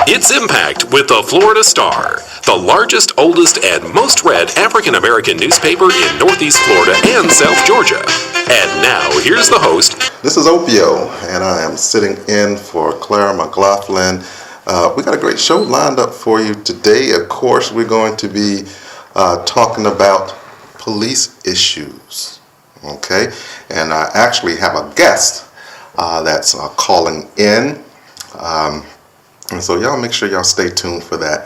It's Impact with the Florida Star, the largest, oldest, and most read African-American newspaper in Northeast Florida and South Georgia. And now, here's the host. This is Opio, and I am sitting in for Clara McLaughlin. We got a great show lined up for you today. Of course, we're going to be talking about police issues, okay? And I actually have a guest that's calling in. And so y'all make sure y'all stay tuned for that.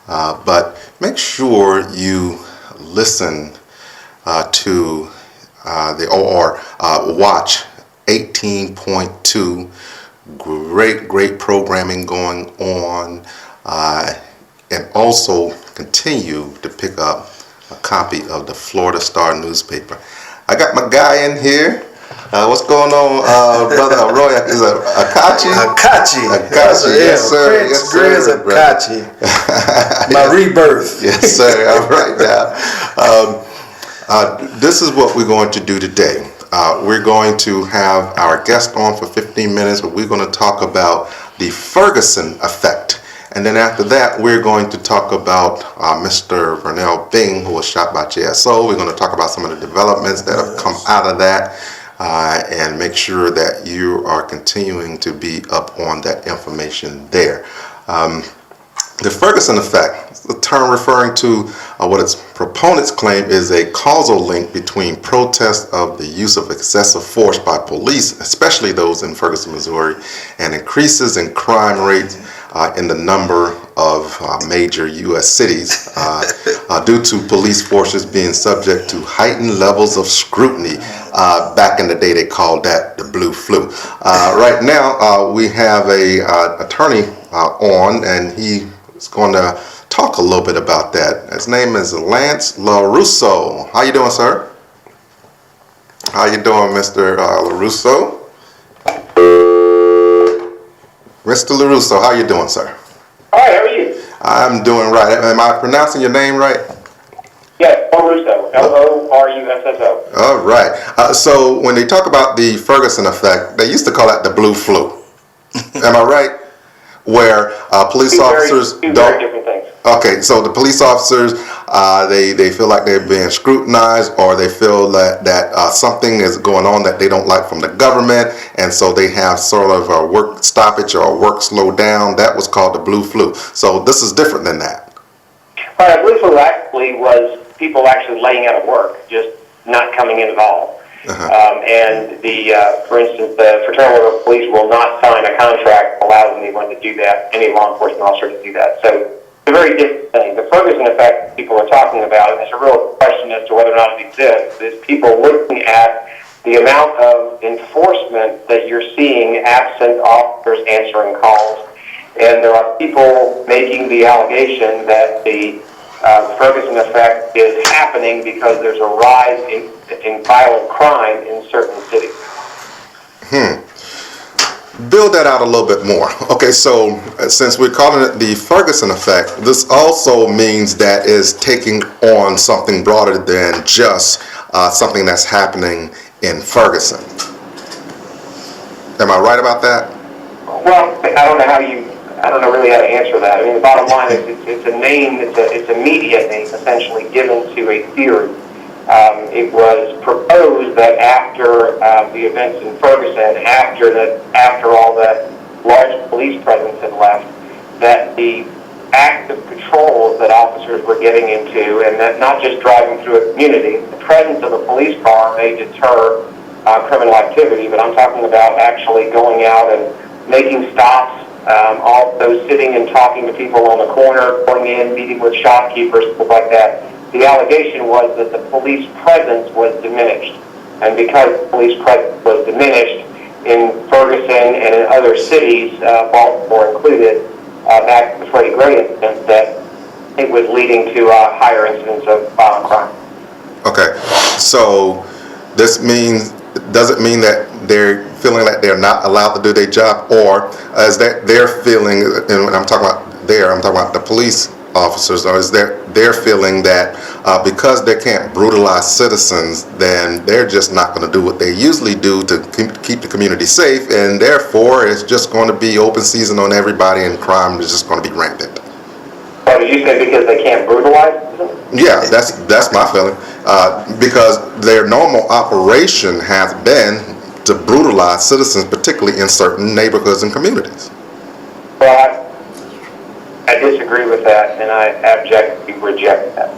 But make sure you listen to watch 18.2. Great programming going on. And also continue to pick up a copy of the Florida Star newspaper. I got my guy in here. What's going on, brother Roy? Is it Akachi? Akachi, yes, sir. Prince Grizz Akachi. My rebirth. Yes, sir. All right now. This is what we're going to do today. We're going to have our guest on for 15 minutes, but we're going to talk about the Ferguson effect. And then after that, we're going to talk about Mr. Vernell Bing, who was shot by JSO. We're going to talk about some of the developments that have come out of that. And make sure that you are continuing to be up on that information there. The Ferguson effect, the term referring to what its proponents claim is a causal link between protests of the use of excessive force by police, especially those in Ferguson, Missouri, and increases in crime rates in the number of major U.S. cities due to police forces being subject to heightened levels of scrutiny. Back in the day, they called that the blue flu. Right now, we have a attorney on, and he is going to talk a little bit about that. His name is Lance LoRusso. How you doing, sir? How you doing, Mr. LoRusso? Mr. LoRusso, how you doing, sir? Hi, how are you? I'm doing right. Am I pronouncing your name right? Yes, LoRusso. LoRusso. All right. So when they talk about the Ferguson effect, they used to call that the blue flu. Am I right? Where police officers two don't. very different things. Okay, so the police officers, they feel like they're being scrutinized, or they feel that something is going on that they don't like from the government, and so they have sort of a work stoppage or a work slow down. That was called the blue flu. So this is different than that. All right, blue flu actually was people actually laying out of work, just not coming in at all. For instance, the Fraternal Order of Police will not sign a contract that allows anyone to do that, any law enforcement officer to do that. So it's a very different thing. The Ferguson effect people are talking about, and there's a real question as to whether or not it exists, is people looking at the amount of enforcement that you're seeing absent officers answering calls. And there are people making the allegation that the Ferguson effect is happening because there's a rise in violent crime in certain cities. Build that out a little bit more. Okay, so since we're calling it the Ferguson effect, this also means that is taking on something broader than just something that's happening in Ferguson. Am I right about that? Well, I don't know really how to answer that. I mean, the bottom line is it's a name, it's a media name essentially given to a theory. It was proposed that after the events in Ferguson, after all the large police presence had left, that the active patrols that officers were getting into, and that not just driving through a community, the presence of a police car may deter criminal activity, but I'm talking about actually going out and making stops, also sitting and talking to people on the corner, going in, meeting with shopkeepers, stuff like that. The allegation was that the police presence was diminished. And because the police presence was diminished in Ferguson and in other cities, Baltimore included, back to the Freddie Gray incident, that it was leading to higher incidents of violent crime. Okay, so this does it mean that they're feeling like they're not allowed to do their job, or is that they're feeling, and when I'm talking about the police officers, or is they're feeling that because they can't brutalize citizens, then they're just not going to do what they usually do to keep the community safe, and therefore it's just going to be open season on everybody, and crime is just going to be rampant. Oh, did you say because they can't brutalize them? Yeah, that's my feeling. Because their normal operation has been to brutalize citizens, particularly in certain neighborhoods and communities. Well, I disagree with that, and I abjectly reject that.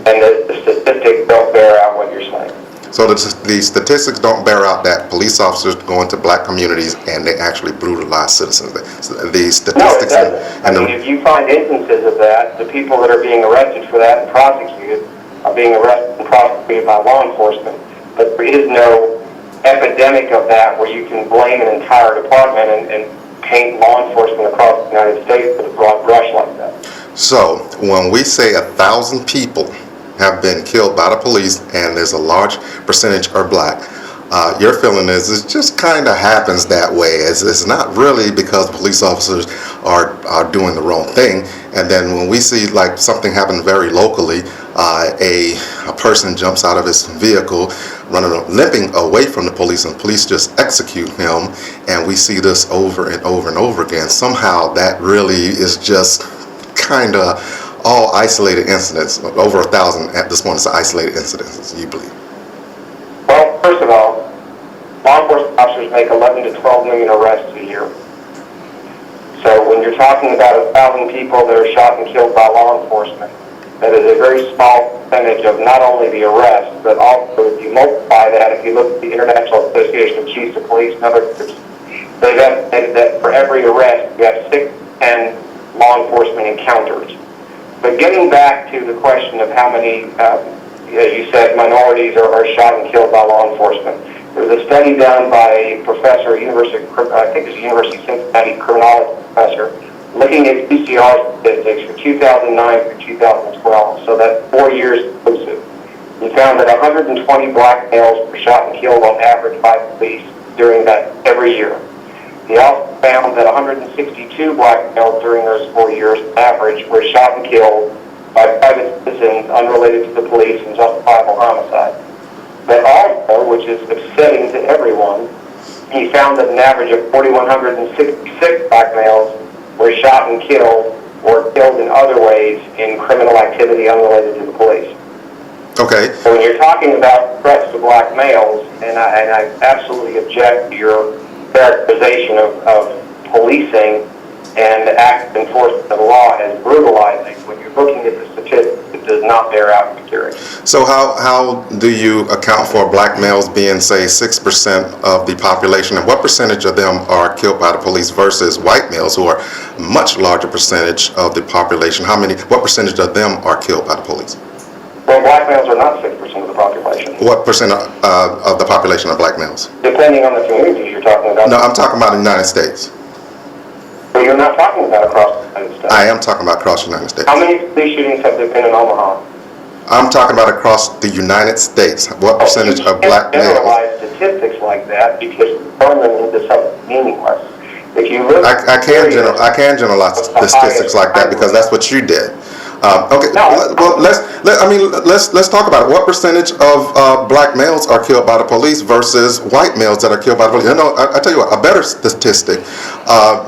And the statistics don't bear out what you're saying. So the statistics don't bear out that police officers go into black communities and they actually brutalize citizens. The statistics. No, it doesn't. If you find instances of that, the people that are being arrested for that and prosecuted are being arrested and prosecuted by law enforcement. But there is no epidemic of that where you can blame an entire department and paint law enforcement across the United States with a broad brush like that. So when we say 1,000 people have been killed by the police and there's a large percentage are black, your feeling is it just kind of happens that way. It's not really because police officers are doing the wrong thing. And then when we see like something happen very locally, a person jumps out of his vehicle limping away from the police, and police just execute him, and we see this over and over and over again. Somehow that really is just kind of all isolated incidents. Over 1,000 at this point is isolated incidents, you believe? Well, first of all, law enforcement officers make 11 to 12 million arrests a year. So when you're talking about 1,000 people that are shot and killed by law enforcement, that is a very small percentage of not only the arrests, but also if you multiply that, if you look at the International Association of Chiefs of Police and other groups, they've estimated that for every arrest, you have 6 to 10 law enforcement encounters. But getting back to the question of how many, as you said, minorities are shot and killed by law enforcement. There was a study done by a professor at University of Cincinnati criminology professor, looking at PCR statistics for 2009 through 2012, so that's 4 years inclusive. He found that 120 black males were shot and killed on average by police during that every year. He also found that 162 black males during those 4 years average were shot and killed by private citizens unrelated to the police and justifiable homicide. But also, which is upsetting to everyone, he found that an average of 4,166 black males were shot and killed or killed in other ways in criminal activity unrelated to the police. Okay. So when you're talking about threats to black males, and I absolutely object to your characterization of policing and active enforcement of law as brutalizing, when you're looking at the statistics, it does not bear out accuracy. So how do you account for black males being, say, 6% of the population, and what percentage of them are killed by the police versus white males who are a much larger percentage of the population? What percentage of them are killed by the police? Well, black males are not 6% of the population. What percent of the population are black males? Depending on the communities you're talking about. No, I'm talking about the United States. Well, you're not talking about across the United States. I am talking about across the United States. How many police shootings have there been in Omaha? I'm talking about across the United States. What percentage of black males? You can't generalize statistics like that because you turn them into something meaningless. If you look, I can generalize statistics like that because that's what you did. Okay. No. Well, let's talk about it. What percentage of black males are killed by the police versus white males that are killed by the police? I tell you what, a better statistic: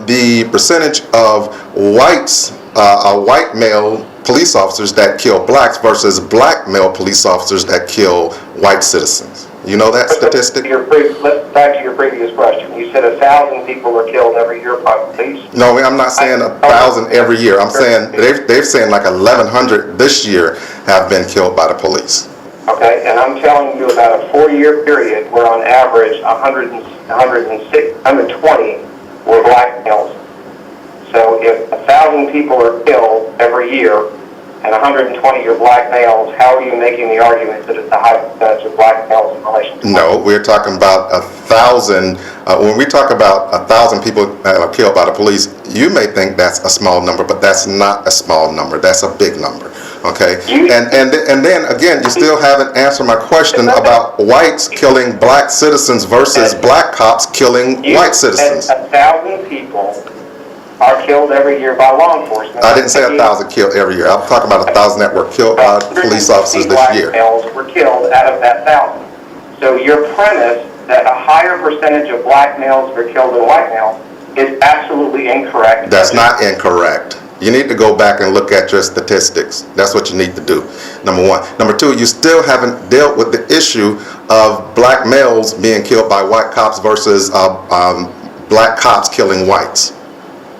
the percentage of white male police officers that kill blacks versus black male police officers that kill white citizens. You know that statistic? Let's back to your previous question. You said 1,000 people are killed every year by police. No, I'm not saying 1,000 every year. I'm saying they're saying like 1,100 this year have been killed by the police. Okay, and I'm telling you about a 4-year period where on average 120 were black males. So if 1,000 people are killed every year and 120 are black males, how are you making the argument that it's a high percentage of black males in relation to No, we're talking about 1,000. When we talk about 1,000 people killed by the police, you may think that's a small number, but that's not a small number. That's a big number. Okay, and then again, you still haven't answered my question about whites killing black citizens versus black cops killing white citizens. 1,000 people are killed every year by law enforcement. I didn't say 1,000 killed every year. I'm talking about 1,000 that were killed by police officers this year. Black males were killed out of that 1,000. So your premise that a higher percentage of black males are killed than white males is absolutely incorrect. That's not incorrect. You need to go back and look at your statistics. That's what you need to do, number one. Number two, you still haven't dealt with the issue of black males being killed by white cops versus black cops killing whites.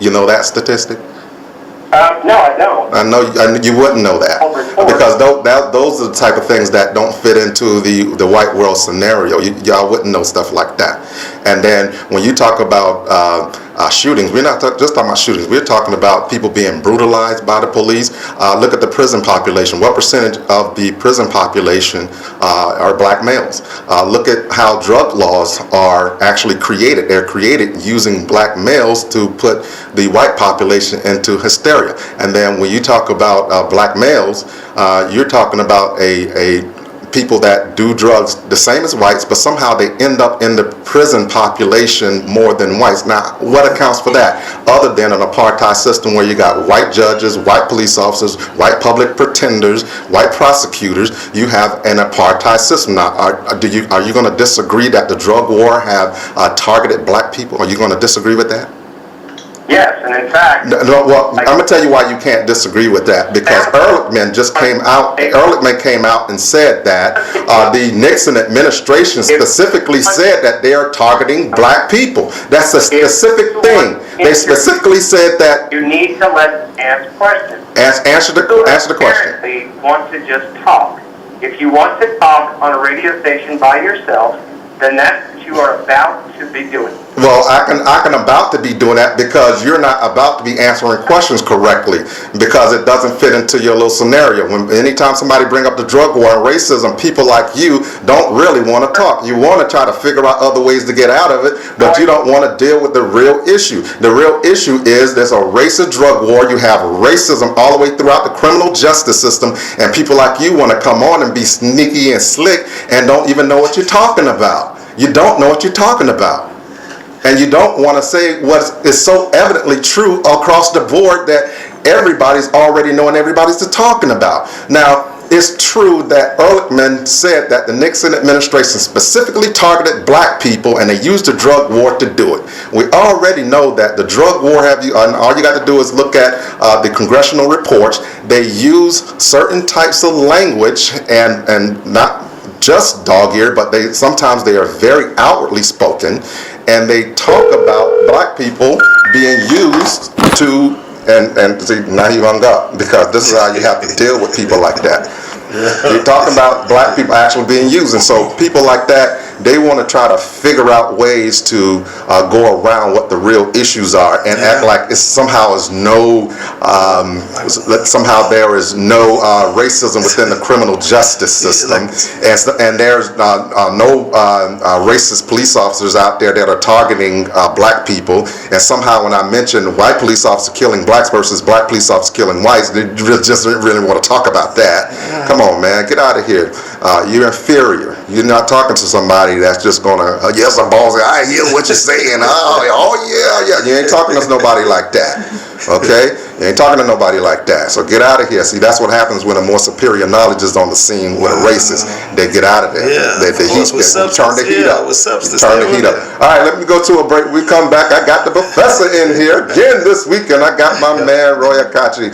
You know that statistic? No, I don't. I know you wouldn't know that, because those are the type of things that don't fit into the white world scenario. Y'all wouldn't know stuff like that. And then when you talk about shootings, we're not just talking about shootings. We're talking about people being brutalized by the police. Look at the prison population. What percentage of the prison population are black males? Look at how drug laws are actually created. They're created using black males to put the white population into hysteria. And then when you talk about black males, you're talking about a people that do drugs the same as whites, but somehow they end up in the prison population more than whites. Now, what accounts for that? Other than an apartheid system where you got white judges, white police officers, white public pretenders, white prosecutors, you have an apartheid system. Now, are you going to disagree that the drug war have targeted black people? Are you going to disagree with that? Yes, and in fact... Well, I'm going to tell you why you can't disagree with that, because Ehrlichman came out and said that the Nixon administration specifically said that they are targeting black people. That's a specific thing. They specifically said that... You need to let us ask questions. Answer the question. You want to just talk. If you want to talk on a radio station by yourself, then that's what you are about to be doing. Well, I can about to be doing that because you're not about to be answering questions correctly, because it doesn't fit into your little scenario. Anytime somebody bring up the drug war and racism, people like you don't really want to talk. You want to try to figure out other ways to get out of it, but you don't want to deal with the real issue. The real issue is there's a racist drug war. You have racism all the way throughout the criminal justice system, and people like you want to come on and be sneaky and slick and don't even know what you're talking about. You don't know what you're talking about. And you don't want to say what is so evidently true across the board that everybody's already knowing, everybody's talking about. Now, it's true that Ehrlichman said that the Nixon administration specifically targeted black people and they used the drug war to do it. We already know that the drug war, all you got to do is look at the congressional reports. They use certain types of language and not just dog-eared, but sometimes they are very outwardly spoken, and they talk about black people being used to, and see, now he hung up, because this is how you have to deal with people like that. You're talking about black people actually being used, and so people like that, they want to try to figure out ways to go around what the real issues are and act like it's somehow there is no racism within the criminal justice system, and there's no racist police officers out there that are targeting black people, and somehow when I mention white police officers killing blacks versus black police officers killing whites, they just didn't really want to talk about that. Come on, man, get out of here. You're inferior. You're not talking to somebody that's just gonna yes, I'm ballsy. I hear what you're saying. Oh yeah. You ain't talking to nobody like that. Okay? You ain't talking to nobody like that. So get out of here. See, that's what happens when a more superior knowledge is on the scene with a racist. They get out of there. Yeah, Turn the heat up. Turn the heat up. All right, let me go to a break. We come back. I got the professor in here again this week, and I got my man Roy Akachi.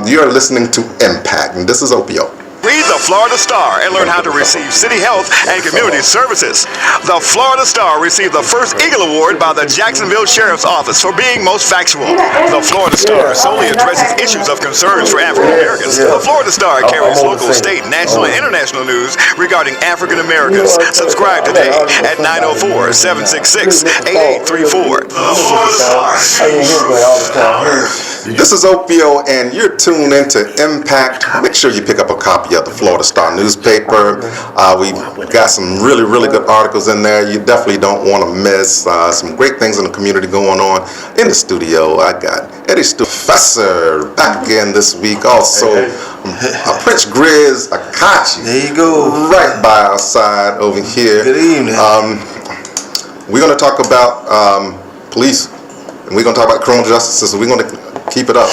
You're listening to Impact, and this is Opio. Read the Florida Star and learn how to receive city health and community services. The Florida Star received the first Eagle Award by the Jacksonville Sheriff's Office for being most factual. The Florida Star solely addresses issues of concerns for African Americans. The Florida Star carries local, state, national, and international news regarding African Americans. Subscribe today at 904-766-8834. The Florida Star. This is Opio, and you're tuned into Impact. Make sure you pick up a copy of the Florida Star newspaper. We got some really, really good articles in there. You definitely don't want to miss some great things in the community going on. In the studio, I got Eddie Stewart, Professor, back again this week. Also, Prince Grizz, Akachi. There you go. Right by our side over here. Good evening. We're going to talk about police and we're going to talk about criminal justice system. We're going to keep it up.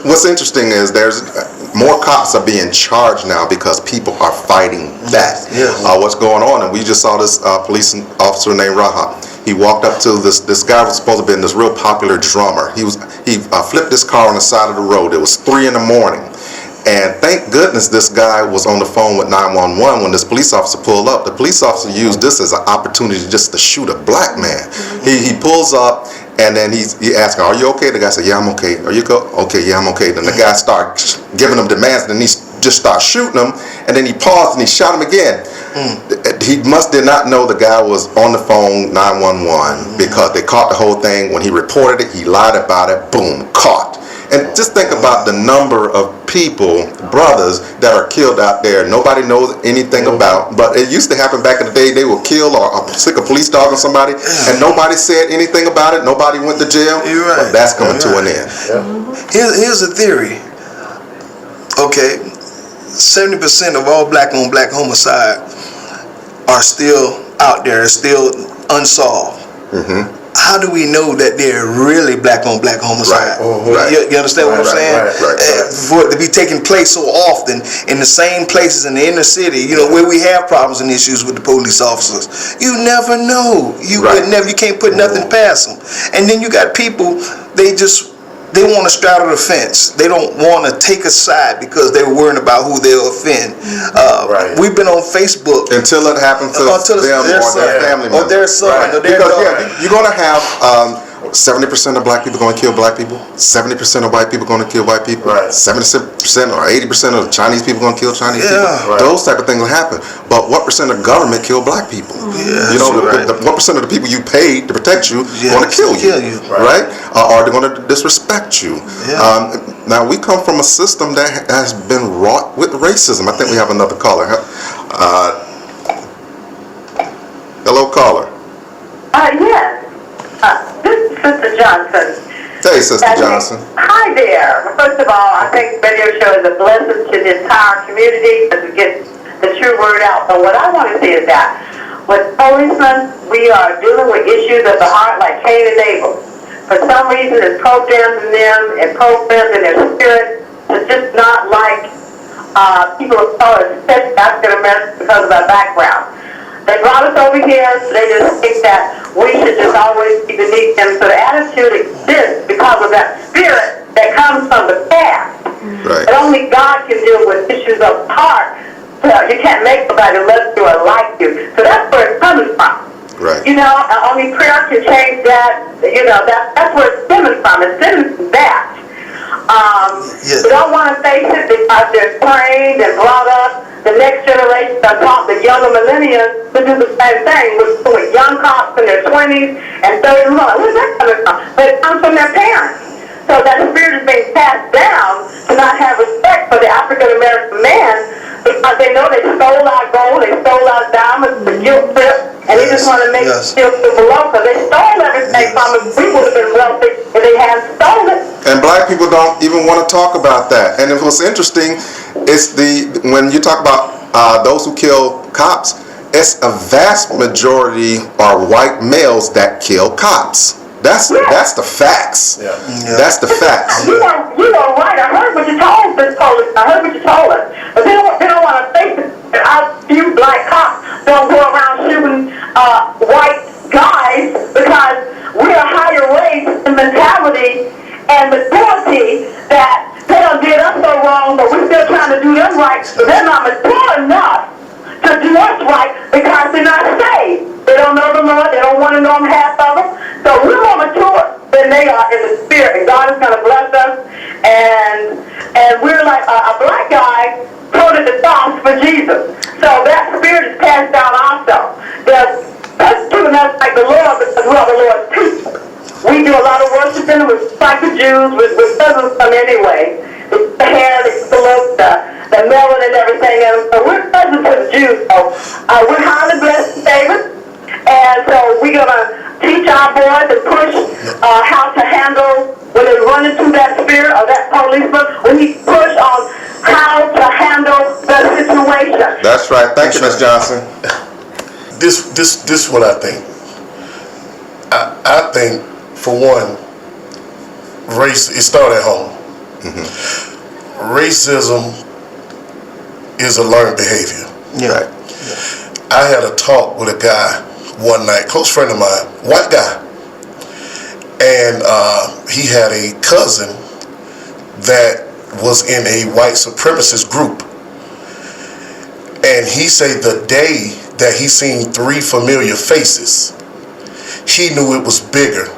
What's interesting is there's more cops are being charged now because people are fighting back. What's going on? And we just saw this police officer named Raha. He walked up to this guy was supposed to be this real popular drummer. He flipped his car on the side of the road. It was 3 a.m. And thank goodness this guy was on the phone with 911 when this police officer pulled up. The police officer used this as an opportunity just to shoot a black man. He pulls up and then he asks him, "Are you okay?" The guy said, "Yeah, I'm okay." "Are you okay?" "Yeah, I'm okay." Then the guy starts giving him demands and then he just starts shooting him, and then he paused and he shot him again. He did not know the guy was on the phone 911 because they caught the whole thing. When he reported it, he lied about it. Boom, caught. And just think about the number of people, brothers, that are killed out there. Nobody knows anything about. But it used to happen back in the day. They would kill or stick a police dog on somebody, and nobody said anything about it. Nobody went to jail. But that's coming to an end. Here's a theory. Okay, 70% of all black on black homicide are still out there, still unsolved. How do we know that they're really black on black homicide? You understand what I'm saying? For it to be taking place so often in the same places in the inner city, where we have problems and issues with the police officers. You never know. You can't put nothing past them. And then you got people, they want to straddle the fence. They don't want to take a side because they're worried about who they'll offend. We've been on Facebook until it happens to them or their family members. Or their son or their daughter. You're going to have 70% of black people going to kill black people. 70% of white people going to kill white people. 70% or 80% of Chinese people going to kill Chinese people. Those type of things will happen. But what percent of government kill black people? What percent of the people you paid to protect you going to kill you? Right? Or they're going to disrespect you. Now we come from a system that has been wrought with racism. I think we have another caller. Hello, caller. Yes. This is Sister Johnson. Hey, Sister Johnson. Hi there. First of all, I think the radio show is a blessing to the entire community because it gets the true word out. But what I want to say is that with policemen, we are dealing with issues of the heart like Cain and Abel. For some reason, it's programmed in them and programmed in their spirit to just not like people of color, especially African Americans, because of our background. They brought us over here, so they just think that we should just always be beneath them. So the attitude exists because of that spirit that comes from the past. And only God can deal with issues of the heart. So you can't make somebody love you or like you. So that's where it's coming from. Only prayer can change that. That's where it's stemming from. It's stemming from that. We don't want to face it because they're trained and brought up. The next generation that taught the younger millennials to do the same thing with young cops in their 20s and 30s. Where's that coming from? But it comes from their parents. So that spirit is being passed down to not have respect for the African American man because they know they stole our gold, they stole our diamonds, the guilt trip, and they just want to make us feel below because they stole everything from us. We would have been wealthy if they hadn't stolen it. And black people don't even want to talk about that. And what's interesting is when you talk about those who kill cops, it's a vast majority are white males that kill cops. That's the facts. That's the facts. You are right. I heard what you told this police. I heard what you told us. But they don't want to face it. Our few black cops don't go around shooting white guys because we're a higher race in mentality and maturity that they done did us so wrong, but we're still trying to do them right. But they're not mature enough to do us right because they're not saved. They don't know the Lord. They don't want to know Him half of them. So we're more mature than they are in the spirit. And God is going to bless us. And we're like a black guy quoted the Psalms for Jesus. So that spirit is passed down also. They're persecuting us like the Lord because we are the Lord's people. We do a lot of worshiping with like the Jews, with cousins from anyway. The hair, the look, the melon and everything. And so we're cousins to the Jews. So we're highly blessed and favored. And so we're going to teach our boys and push how to handle when they run into that spirit or that policeman. We need to push on how to handle the situation. That's right. Thank you, Ms. Johnson. This is what I think. I think for one, race, it started at home. Racism is a learned behavior. Yeah. I had a talk with a guy one night, close friend of mine, white guy, and he had a cousin that was in a white supremacist group, and he said the day that he seen 3 familiar faces, he knew it was bigger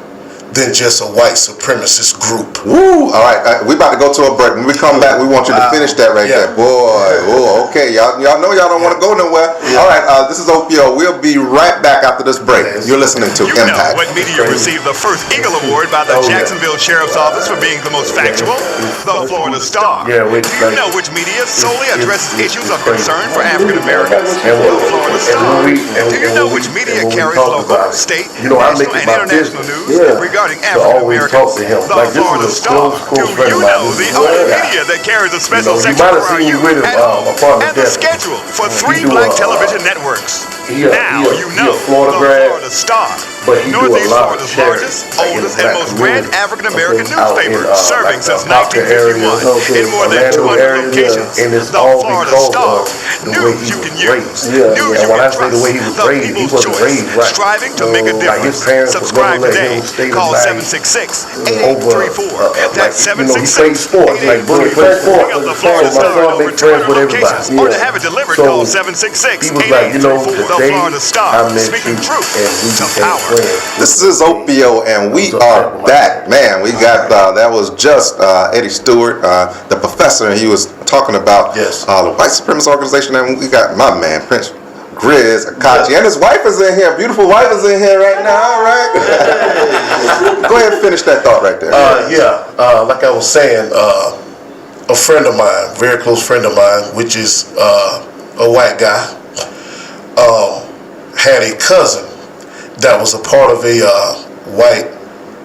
than just a white supremacist group. Woo! All right, we about to go to a break. When we come back, we want you to finish that right there. Boy, whoa, okay. Y'all know y'all don't want to go nowhere. All right, this is Opio. We'll be right back after this break. You're listening to Impact. Know what media received the first Eagle Award by the Jacksonville Sheriff's Office for being the most factual? The Florida Star. Do you know which media solely addresses issues of concern for African Americans? The Florida Star. Do you know which media carries local, state, national, and international news regarding African Americans? The Florida Star. Do you know the only media that carries a special section for our youth at home and the schedule for 3 black television networks? Now you know the Florida Star. Northeast Florida's largest, oldest, and most read African American newspaper, serving since 1951 in more than 200 locations. The Florida Star. News you can use. News you can trust. The People's Choice. Striving to make a difference. Subscribe today. Call 766-8834. That's 766-8834. Pick up the Florida Star in over 200 locations. Or to have it delivered, call 766-8834. The Florida Star. Speaking truth to power. This is Opio, and we are back. Man, we got, that was just Eddie Stewart, the professor, and he was talking about the white supremacist organization, and we got my man, Prince Grizz, Akachi, and his wife is in here. Beautiful wife is in here right now, all right? Go ahead and finish that thought right there. Like I was saying, a friend of mine, very close friend of mine, which is a white guy, had a cousin that was a part of a white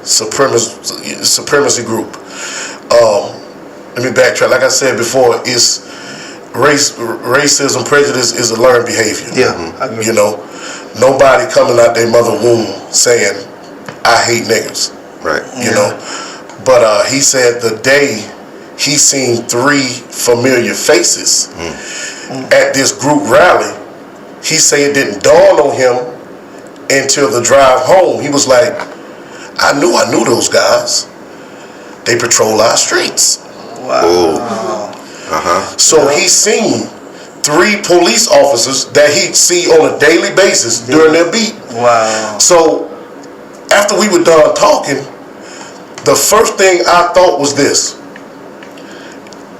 supremacy group. Let me backtrack. Like I said before, it's racism, prejudice is a learned behavior. You know, nobody coming out their mother womb saying, I hate niggas. Right. You know, but he said the day he seen 3 familiar faces at this group rally, he said it didn't dawn on him until the drive home. He was like, I knew those guys. They patrol our streets. Wow. So he seen 3 police officers that he'd see on a daily basis during their beat. Wow. So after we were done talking, the first thing I thought was this,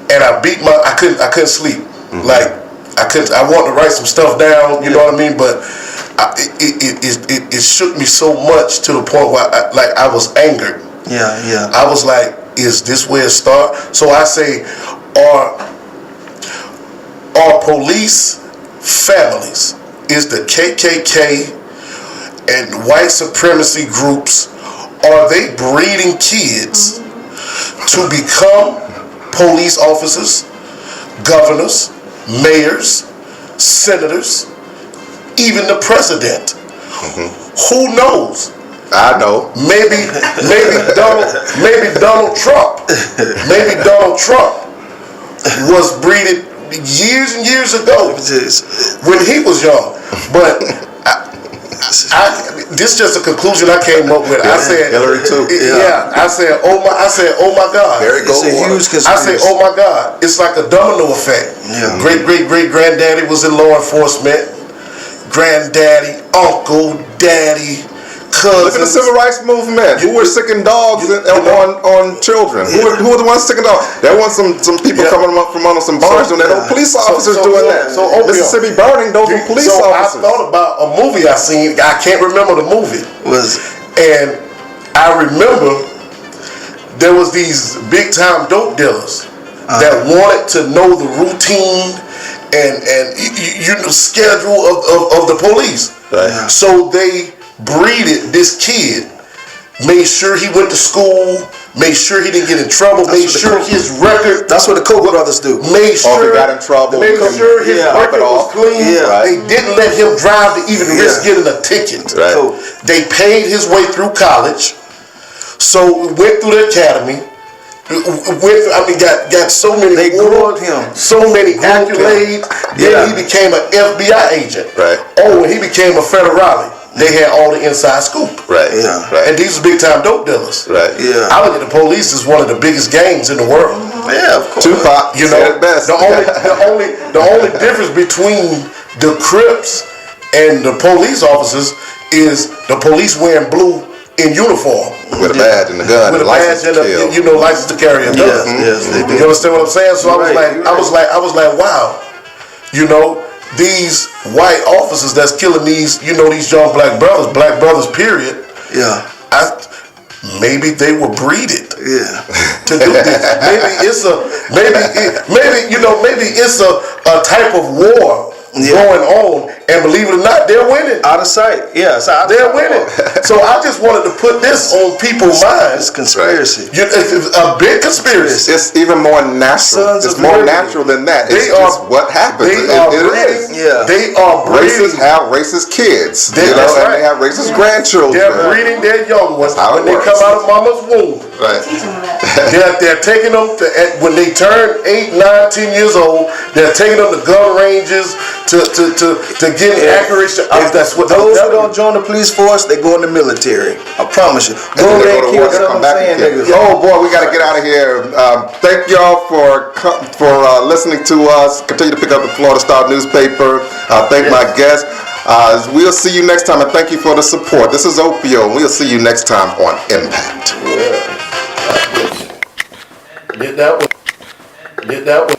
and I couldn't sleep. Like I wanted to write some stuff down, you know what I mean, but it shook me so much to the point where I was angered. I was like, is this where it starts? So I say, are police families, is the KKK and white supremacy groups, are they breeding kids to become police officers, governors, mayors, senators, even the president? Who knows? I know. Maybe Donald Trump was breeded years and years ago when he was young. But this is just a conclusion I came up with. I said Hillary too. I said, oh my God. It's a huge conspiracy. I said, oh my God. It's like a domino effect. Great granddaddy was in law enforcement. Granddaddy, uncle, daddy, cousins. Look at the civil rights movement. Who were sicking dogs on children? Who were the ones sicking dogs? There was some people coming up from under some bars doing that. Those police officers doing that. So Mississippi burning, those were police officers. I thought about a movie I seen. I can't remember the movie. And I remember there was these big time dope dealers that wanted to know the routine and schedule of the police. Right. So they breeded this kid, made sure he went to school, made sure he didn't get in trouble, made sure his record. That's what the Koch brothers do. Made sure he got in trouble. Made sure his record was clean. Right. They didn't let him drive to even risk getting a ticket. Right. They paid his way through college. So went through the academy. Got so many. They groomed him. So many accolades. Then he became an FBI agent. Right. Oh, and he became a federale. They had all the inside scoop. Right. Yeah. Right. And these are big time dope dealers. Right. Yeah. I look at the police as one of the biggest gangs in the world. Yeah, of course. Tupac, You know, said it best. the only difference between the Crips and the police officers is the police wearing blue in uniform. With a badge and a gun, With a license badge to and kill. license to carry a gun. Yes, they do. You understand what I'm saying? So You're right. I was like, wow. You know, these white officers that's killing these young black brothers, period. Yeah. Maybe they were breeded Yeah. to do this. Maybe it's a type of war going on, and believe it or not, they're winning. Out of sight. Yeah. They're winning. So I just wanted to put this on people's minds. It's conspiracy. It's a big conspiracy. It's even more natural. Sons It's of more liberty. natural than that. It's They just are- what happens. They It are is. breeding. Yeah. They are Racists breeding. have racist kids, That's and right. they have racist grandchildren. They're breeding their young ones how it when they works. come out of mama's womb. Right. They're taking them when they turn 8, 9, 10 years old. They're taking them to gun ranges to get accurate. That's what Those who don't join the police force, they go in the military. I promise you. Go And over then there they and go to kill work and some come back saying and kill. niggas. Oh boy, we got to get out of here. Thank y'all for listening to us. Continue to pick up the Florida Star newspaper. Thank my guests. We'll see you next time, and thank you for the support. This is Opio, and we'll see you next time on Impact. Get that one.